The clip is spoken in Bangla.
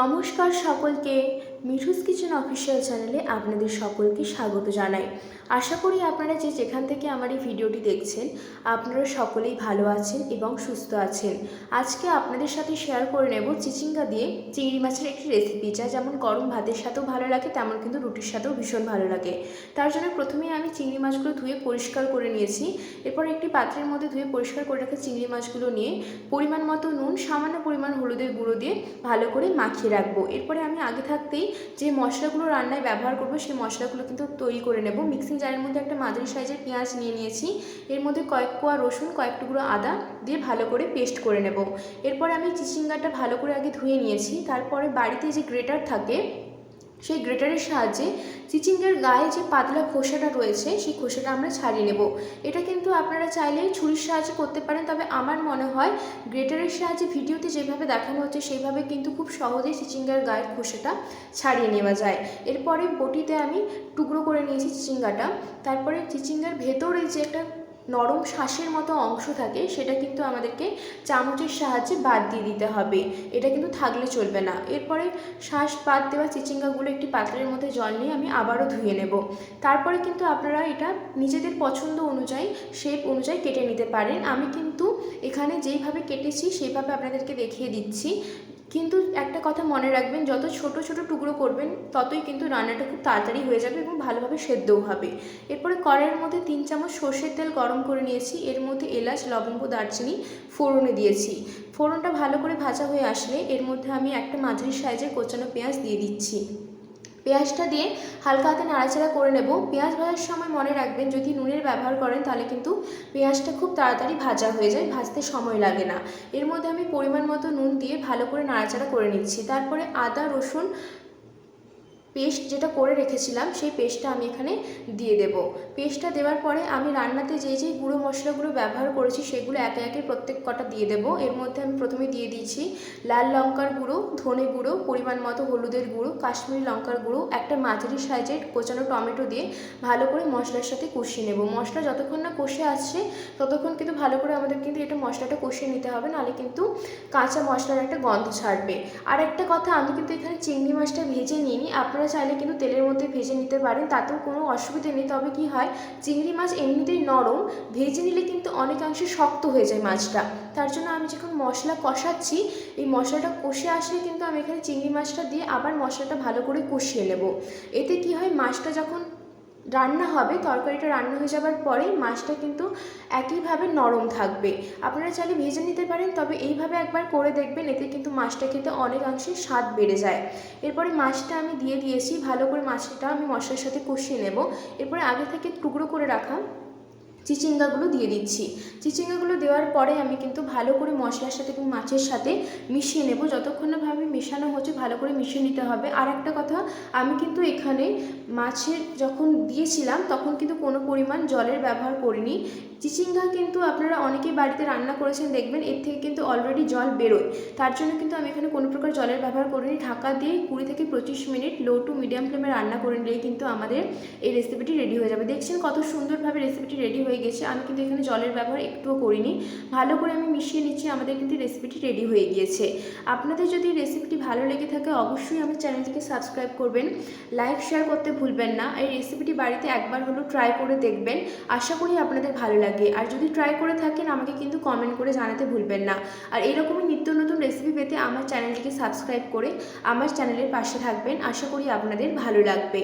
নমস্কার সকলকে, মিঠুস কিচেন অফিসিয়াল চ্যানেলে আপনাদের সকলকে স্বাগত জানাই। আশা করি আপনারা যেখান থেকে আমার এই ভিডিওটি দেখছেন আপনারা সকলেই ভালো আছেন এবং সুস্থ আছেন। আজকে আপনাদের সাথে শেয়ার করে নেব চিচিঙ্গা দিয়ে চিংড়ি মাছের একটি রেসিপি, যা যেমন গরম ভাতের সাথেও ভালো লাগে তেমন কিন্তু রুটির সাথেও ভীষণ ভালো লাগে। তার জন্য প্রথমেই আমি চিংড়ি মাছগুলো ধুয়ে পরিষ্কার করে নিয়েছি। এরপর একটি পাত্রের মধ্যে ধুয়ে পরিষ্কার করে রাখা চিংড়ি মাছগুলো নিয়ে পরিমাণ মতো নুন, সামান্য পরিমাণ হলুদের গুঁড়ো দিয়ে ভালো করে মাখিয়ে রাখবো। এরপরে আমি আগে থাকতেই যে মশলাগুলো রান্নায় ব্যবহার করব সেই মশলাগুলো কিন্তু তৈরি করে নেব। মিক্সিং জারের মধ্যে একটা মাঝারি সাইজের পেঁয়াজ নিয়ে নিয়েছি। এর মধ্যে কয়েক কোয়া রসুন, কয়েক টুকরো আদা দিয়ে ভালো করে পেস্ট করে নেব। এরপর আমি চিচিঙ্গাটা ভালো করে আগে ধুয়ে নিয়েছি। তারপরে বাড়িতে যে গ্রেটার থাকে সেই গ্রেটারের সাহায্যে চিচিঙ্গার গায়ে যে পাতলা খোসাটা রয়েছে সেই খোসাটা আমরা ছাড়িয়ে নেব। এটা কিন্তু আপনারা চাইলে ছুরির সাহায্যে করতে পারেন, তবে আমার মনে হয় গ্রেটারের সাহায্যে ভিডিওতে যেভাবে দেখানো হচ্ছে সেইভাবে কিন্তু খুব সহজেই চিচিঙ্গার গায়ের খোসাটা ছাড়িয়ে নেওয়া যায়। এরপরে বটিতে আমি টুকরো করে নিয়েছি চিচিঙ্গাটা। তারপরে চিচিঙ্গার ভেতরে যে একটা নরম শাঁসের মতো অংশ থাকে সেটা কিন্তু আমাদেরকে চামচের সাহায্যে বাদ দিয়ে দিতে হবে, এটা কিন্তু থাকলে চলবে না। এরপরে শাঁস বাদ দেওয়া চিচিঙ্গাগুলো একটি পাত্রের মধ্যে জল নিয়ে আমি আবারও ধুয়ে নেব। তারপরে কিন্তু আপনারা এটা নিজেদের পছন্দ অনুযায়ী শেপ অনুযায়ী কেটে নিতে পারেন। আমি কিন্তু এখানে যেইভাবে কেটেছি সেইভাবে আপনাদেরকে দেখিয়ে দিচ্ছি। কিন্তু একটা কথা মনে রাখবেন, যত ছোট ছোট টুকরো করবেন ততই কিন্তু রান্নাটা খুব তাড়াতাড়ি হয়ে যাবে এবং ভালোভাবে সেদ্ধও হবে। এরপরে কড়াইয়ের মধ্যে 3 চামচ সর্ষের তেল গরম করে নিয়েছি। এর মধ্যে এলাচ, লবঙ্গ, দারচিনি ফোড়নে দিয়েছি। ফোড়নটা ভালো করে ভাজা হয়ে আসলে এর মধ্যে আমি একটা মাঝারি সাইজের কোচানো পেঁয়াজ দিয়ে দিচ্ছি। পেঁয়াজটা দিয়ে হালকা হাতে নাড়াচাড়া করে নেব। পেঁয়াজ ভাজার সময় মনে রাখবেন, যদি নুনের ব্যবহার করেন তাহলে কিন্তু পেঁয়াজটা খুব তাড়াতাড়ি ভাজা হয়ে যায়, ভাজতে সময় লাগে না। এর মধ্যে আমি পরিমাণ মতো নুন দিয়ে ভালো করে নাড়াচাড়া করে নিচ্ছি। তারপরে আদা রসুন পেস্ট যেটা করে রেখেছিলাম সেই পেস্টটা আমি এখানে দিয়ে দেব। পেস্টটা দেওয়ার পরে আমি রান্নাতে যেই গুঁড়ো মশলাগুলো ব্যবহার করেছি সেগুলো একে একে প্রত্যেক কটা দিয়ে দেব। এর মধ্যে আমি প্রথমে দিয়ে দিয়েছি লাল লঙ্কার গুঁড়ো, ধনে গুঁড়ো, পরিমাণ মতো হলুদের গুঁড়ো, কাশ্মীরি লঙ্কার গুঁড়ো, একটা মাঝারি সাইজের কোচানো টমেটো দিয়ে ভালো করে মশলার সাথে কষিয়ে নেব। মশলা যতক্ষণ না কষে আসছে ততক্ষণ কিন্তু ভালো করে আমাদের কিন্তু এটা মশলাটা কষিয়ে নিতে হবে, নাহলে কিন্তু কাঁচা মশলার একটা গন্ধ ছাড়বে। আর একটা কথা, আমি কিন্তু এখানে চিংড়ি মাছটা ভেজে নিইনি। আপনারা চাইলে কিন্তু তেলের মধ্যে ভেজে নিতে পারেন, তাতেও কোনো অসুবিধা নেই। তবে কি হয়, চিংড়ি মাছ এমনিতেই নরম, ভেজে নিলে কিন্তু অনেকাংশে শক্ত হয়ে যায় মাছটা। তার জন্য আমি যখন মশলা কষাচ্ছি, এই মশলাটা কষে আসলে কিন্তু আমি এখানে চিংড়ি মাছটা দিয়ে আবার মশলাটা ভালো করে কষিয়ে নেব। এতে কি হয়, মাছটা যখন রান্না হবে, তরকারিটা রান্না হয়ে যাবার পরেই মাছটা কিন্তু একইভাবে নরম থাকবে। আপনারা চাইলে ভেজে নিতে পারেন, তবে এইভাবে একবার করে দেখবেন, এতে কিন্তু মাছটা খেতে অনেকাংশে স্বাদ বেড়ে যায়। এরপরে মাছটা আমি দিয়ে দিয়েছি, ভালো করে মাছটা আমি মশলার সাথে কষিয়ে নেব। এরপরে আগে থেকে টুকরো করে রাখা চিচিঙ্গাগুলো দিয়ে দিচ্ছি। চিচিঙ্গাগুলো দেওয়ার পরে আমি কিন্তু ভালো করে মশলার সাথে এবং মাছের সাথে মিশিয়ে নেব। যতক্ষণ না ভাবে মেশানো হচ্ছে ভালো করে মিশিয়ে নিতে হবে। আর একটা কথা, আমি কিন্তু এখানে মাছের যখন দিয়েছিলাম তখন কিন্তু কোনো পরিমাণ জলের ব্যবহার করিনি। চিচিঙ্গা কিন্তু আপনারা অনেকেই বাড়িতে রান্না করেছেন দেখবেন, এর থেকে কিন্তু অলরেডি জল বেরোয়। তার জন্য কিন্তু আমি এখানে কোনো প্রকার জলের ব্যবহার করিনি। ঢাকা দিয়ে 20 থেকে 25 মিনিট লো টু মিডিয়াম ফ্লেমে রান্না করে নিলেই কিন্তু আমাদের এই রেসিপিটি রেডি হয়ে যাবে। দেখছেন কত সুন্দরভাবে রেসিপিটি রেডি হয়ে গেছে। আমি কিন্তু এখানে জলের ব্যবহার একটুও করিনি। ভালো করে আমি মিশিয়ে নিচ্ছি, আমাদের কিন্তু রেসিপিটি রেডি হয়ে গিয়েছে। আপনাদের যদি রেসিপিটি ভালো লেগে থাকে অবশ্যই আমার চ্যানেলটিকে সাবস্ক্রাইব করবেন, লাইক শেয়ার করতে ভুলবেন না। এই রেসিপিটি বাড়িতে একবার হলেও ট্রাই করে দেখবেন, আশা করি আপনাদের ভালো লাগে। আর যদি ট্রাই করে থাকেন আমাকে কিন্তু কমেন্ট করে জানাতে ভুলবেন না। আর এরকমই নিত্য নতুন রেসিপি পেতে আমার চ্যানেলটিকে সাবস্ক্রাইব করে আমার চ্যানেলের পাশে থাকবেন, আশা করি আপনাদের ভালো লাগবে।